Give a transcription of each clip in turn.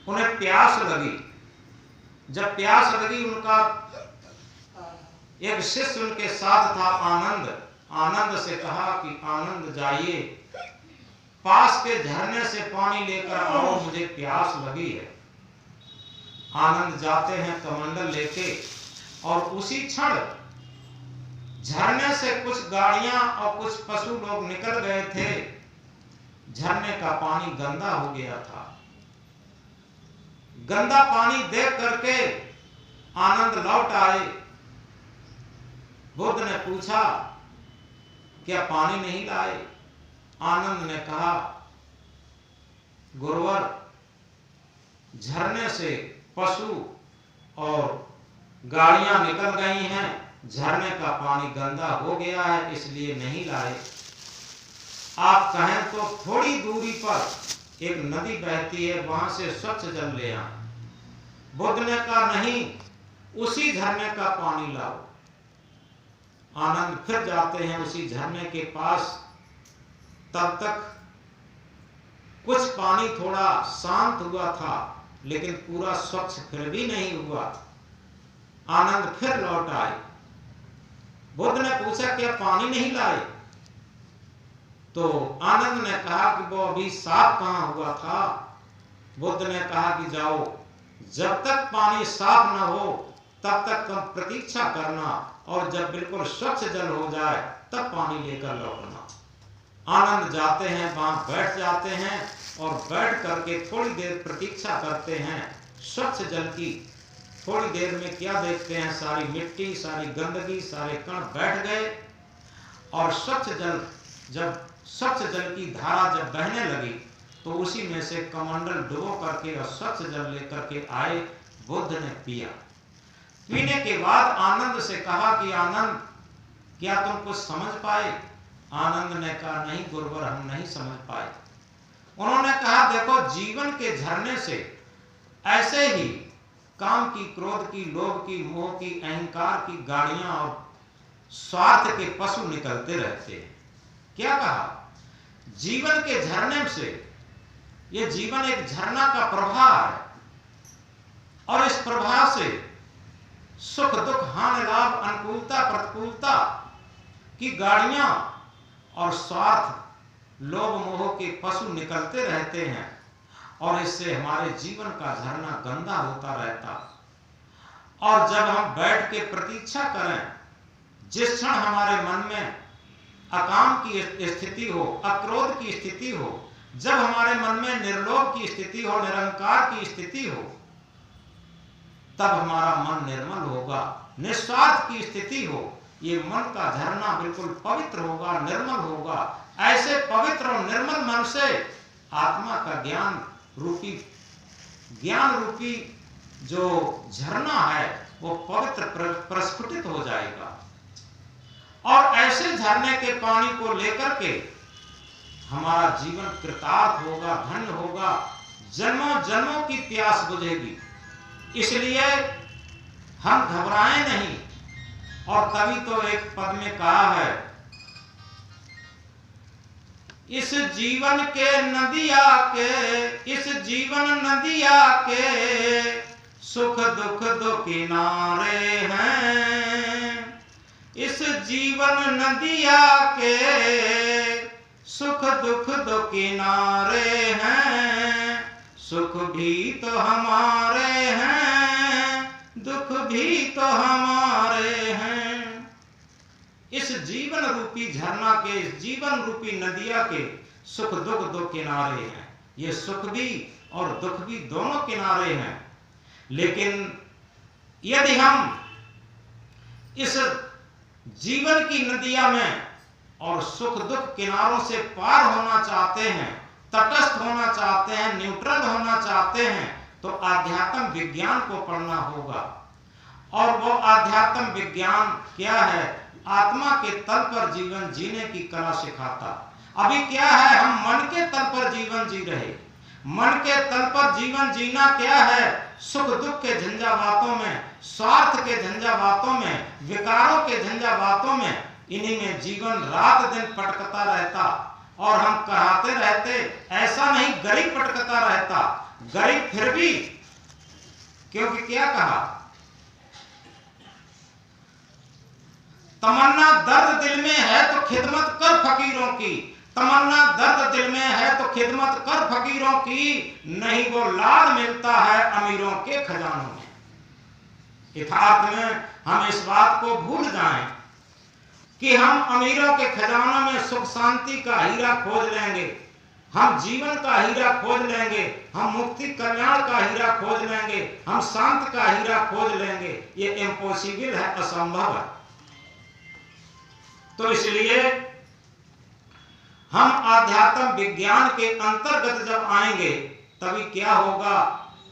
उन्हें प्यास लगी। जब प्यास लगी, उनका एक शिष्य उनके साथ था, आनंद। आनंद से कहा कि आनंद जाइए, पास के झरने से पानी लेकर आओ, मुझे प्यास लगी है। आनंद जाते हैं कमंडल लेके, और उसी क्षण झरने से कुछ गाड़ियां और कुछ पशु लोग निकल गए थे। झरने का पानी गंदा हो गया था। गंदा पानी देख करके आनंद लौट आए। बुद्ध ने पूछा, क्या पानी नहीं लाए? आनंद ने कहा, गुरुवर, झरने से पशु और गाड़ियां निकल गई हैं, झरने का पानी गंदा हो गया है, इसलिए नहीं लाए। आप कहें तो थोड़ी दूरी पर एक नदी बहती है, वहां से स्वच्छ जल ले आए। बुद्ध ने कहा, नहीं, उसी झरने का पानी लाओ। आनंद फिर जाते हैं उसी झरने के पास। तब तक कुछ पानी थोड़ा शांत हुआ था, लेकिन पूरा स्वच्छ फिर भी नहीं हुआ। आनंद फिर लौट आए। बुद्ध ने पूछा, क्या पानी नहीं लाए? तो आनंद ने कहा कि वो अभी साफ कहां हुआ था। बुद्ध ने कहा कि जाओ, जब तक पानी साफ न हो तब तक तुम प्रतीक्षा करना, और जब बिल्कुल स्वच्छ जल हो जाए तब पानी लेकर लौटना। आनंद जाते हैं, वहां बैठ जाते हैं, और बैठ करके थोड़ी देर प्रतीक्षा करते हैं स्वच्छ जल की। थोड़ी देर में क्या देखते हैं, सारी मिट्टी, सारी गंदगी, सारे कण बैठ गए, और स्वच्छ जल की धारा जब बहने लगी तो उसी में से कमंडल डुबो करके और स्वच्छ जल लेकर के आए। बुद्ध ने पिया। पीने के बाद आनंद से कहा कि आनंद, क्या तुम कुछ समझ पाए? आनंद ने कहा, नहीं गुरुवर, हम नहीं समझ पाए। उन्होंने कहा, देखो, जीवन के झरने से ऐसे ही काम की, क्रोध की, लोभ की, मोह की, अहंकार की गाड़ियां और स्वार्थ के पशु निकलते रहते हैं। क्या कहा? जीवन के झरने से, ये जीवन एक झरना का प्रवाह है, और इस प्रवाह से सुख दुख, हानि लाभ, अनुकूलता प्रतिकूलता की गाड़ियां और स्वार्थ, लोभ मोह के पशु निकलते रहते हैं, और इससे हमारे जीवन का झरना गंदा होता रहता। और जब हम बैठ के प्रतीक्षा करें, जिस क्षण हमारे मन में अकाम की स्थिति हो, अक्रोध की स्थिति हो, जब हमारे मन में निर्लोभ की स्थिति हो, निरंकार की स्थिति हो, तब हमारा मन निर्मल होगा। निस्वार्थ की स्थिति हो, ये मन का झरना बिल्कुल पवित्र होगा, निर्मल होगा। ऐसे पवित्र और निर्मल मन से आत्मा का ज्ञान रूपी जो झरना है वो पवित्र प्रस्फुटित हो जाएगा, और ऐसे झरने के पानी को लेकर के हमारा जीवन कृतार्थ होगा, धन्य होगा, जन्मों जन्मों की प्यास बुझेगी। इसलिए हम घबराएं नहीं। और तभी तो एक पद में कहा है, इस जीवन नदिया के सुख दुख दो किनारे हैं। इस जीवन नदिया के सुख दुख दो किनारे हैं। सुख भी तो हमारे हैं, दुख भी तो हमारे हैं। इस जीवन रूपी झरना के, जीवन रूपी नदिया के सुख दुख दो किनारे हैं। ये सुख भी और दुख भी दोनों किनारे हैं। लेकिन यदि हम इस जीवन की नदिया में और सुख दुख किनारों से पार होना चाहते हैं, तटस्थ होना चाहते हैं, न्यूट्रल होना चाहते हैं, तो आध्यात्म विज्ञान को पढ़ना होगा। और वो आध्यात्म विज्ञान क्या है? आत्मा के तल पर जीवन जीने की कला सिखाता। अभी क्या है, हम मन के तल पर जीवन जी रहे। मन के तल पर जीवन जीना क्या है? सुख दुख के झंझावातों में, स्वार्थ के झंझावातों में, विकारों के झंझावातों में, इन्हीं में जीवन रात दिन पटकता रहता। और हम कहते रहते, ऐसा नहीं, गली पटकता रहता। गरीब फिर भी, क्योंकि क्या कहा, तमन्ना दर्द दिल में है तो खिदमत कर फकीरों की, तमन्ना दर्द दिल में है तो खिदमत कर फकीरों की, नहीं वो लाड मिलता है अमीरों के खजानों में। यथार्थ में हम इस बात को भूल जाएं कि हम अमीरों के खजानों में सुख शांति का हीरा खोज लेंगे, हम जीवन का हीरा खोज लेंगे, हम मुक्ति कल्याण का हीरा खोज लेंगे, हम शांत का हीरा खोज लेंगे। ये इम्पॉसिबल है, असंभव है। तो इसलिए हम आध्यात्म विज्ञान के अंतर्गत जब आएंगे तभी क्या होगा,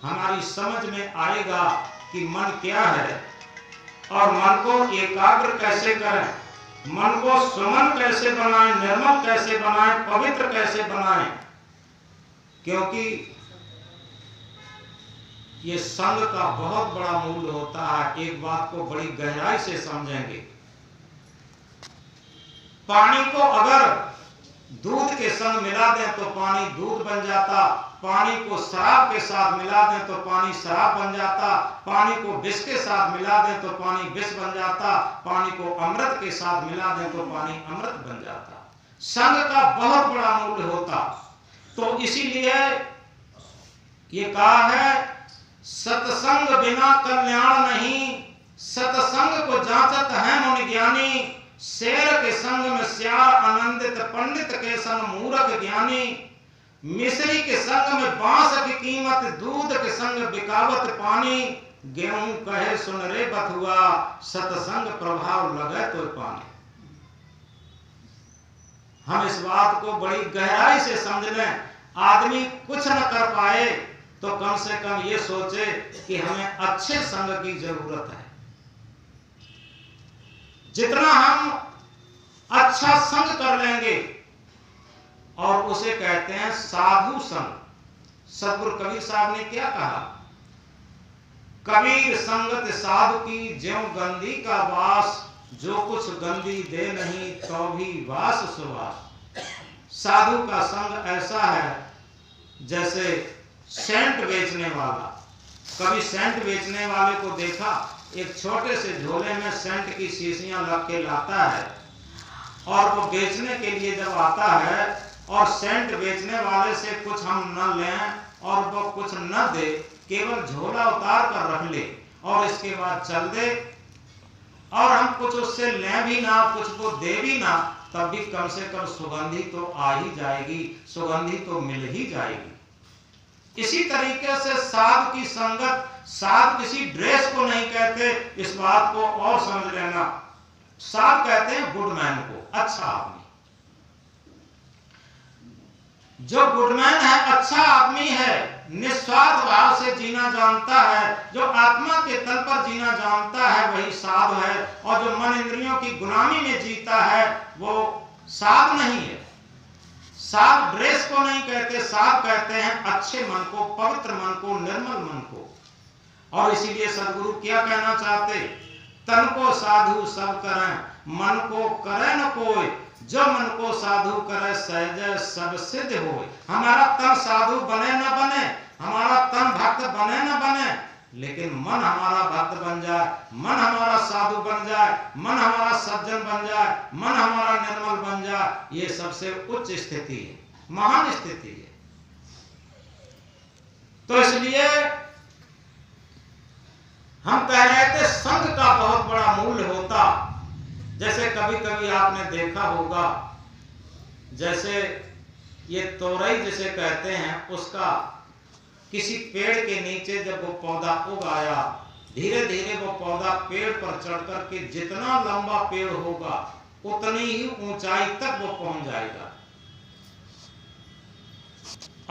हमारी समझ में आएगा कि मन क्या है और मन को एकाग्र कैसे करें, मन को सुमन कैसे बनाएं, निर्मल कैसे बनाएं, पवित्र कैसे बनाएं। क्योंकि ये संग का बहुत बड़ा मूल्य होता है। एक बात को बड़ी गहराई से समझेंगे, पानी को अगर दूध के संग मिला दें तो पानी दूध बन जाता, पानी को शराब के साथ मिला दें तो पानी शराब बन जाता, पानी को विष के साथ मिला दें तो पानी विष बन जाता, पानी को अमृत के साथ मिला दें तो पानी अमृत बन जाता। संग का बहुत बड़ा मूल्य होता। तो इसीलिए ये कहा है, सत्संग बिना कल्याण नहीं, सत्संग को जांचत है मुनि ज्ञानी, शेर के संग में श्यार आनंदित, पंडित के संग मूर्ख ज्ञानी, मिश्री के संग में बांस की कीमत, दूध के संग बिकावत पानी, गेहूं कहे सुन रे बथुआ, सत्संग प्रभाव लगे तो पानी। हम इस बात को बड़ी गहराई से समझ लें। आदमी कुछ न कर पाए तो कम से कम ये सोचे कि हमें अच्छे संग की जरूरत है। जितना हम अच्छा संग कर लेंगे, और उसे कहते हैं साधु संग। सतगुरु कबीर साहब ने क्या कहा, कबीर संगत साधु की ज्यों गंदी का वास, जो कुछ गंदी दे नहीं तो भी वास सुवास। साधु का संग ऐसा है जैसे सेंट बेचने वाला। कभी सेंट बेचने वाले को देखा, एक छोटे से झोले में सेंट की शीशियां रख के लाता है, और वो बेचने के लिए जब आता है और सेंट बेचने वाले से कुछ हम न लें और वो कुछ न दे, केवल झोला उतार कर रख ले और इसके बाद चल दे, और हम कुछ उससे लें भी ना, कुछ को दे भी ना, तब भी कम से कम सुगंधी तो आ ही जाएगी, सुगंधी तो मिल ही जाएगी। इसी तरीके से साधु की संगत, साधु किसी ड्रेस को नहीं कहते, इस बात को और समझ लेना। साधु कहते हैं गुडमैन को, अच्छा आदमी। जो गुडमैन है, अच्छा आदमी है, निस्वार्थ भाव से जीना जानता है, जो आत्मा के तल पर जीना जानता है, वही साधु है। और जो मन इंद्रियों की गुलामी में जीता है वो साधु नहीं है। साधु ड्रेस को नहीं कहते, साधु कहते हैं अच्छे मन को, पवित्र मन को, निर्मल मन को। और इसीलिए सदगुरु क्या कहना चाहते, तन को साधु सब करें, मन को करे न कोई, जो मन को साधु करे सहज सब सिद्ध होए। हमारा तन साधु बने न बने, हमारा तन भक्त बने न बने, लेकिन मन हमारा भक्त बन जाए, मन हमारा साधु बन जाए, मन हमारा सज्जन बन जाए, मन हमारा निर्मल बन जाए, ये सबसे उच्च स्थिति है, महान स्थिति है। तो इसलिए हम कह रहे थे संघ का बहुत बड़ा मूल्य होता। जैसे कभी कभी आपने देखा होगा, जैसे ये तोरई जिसे कहते हैं, उसका किसी पेड़ के नीचे जब वो पौधा उग आया, धीरे धीरे वो पौधा पेड़ पर चढ़कर के जितना लंबा पेड़ होगा उतनी ही ऊंचाई तक वो पहुंच जाएगा।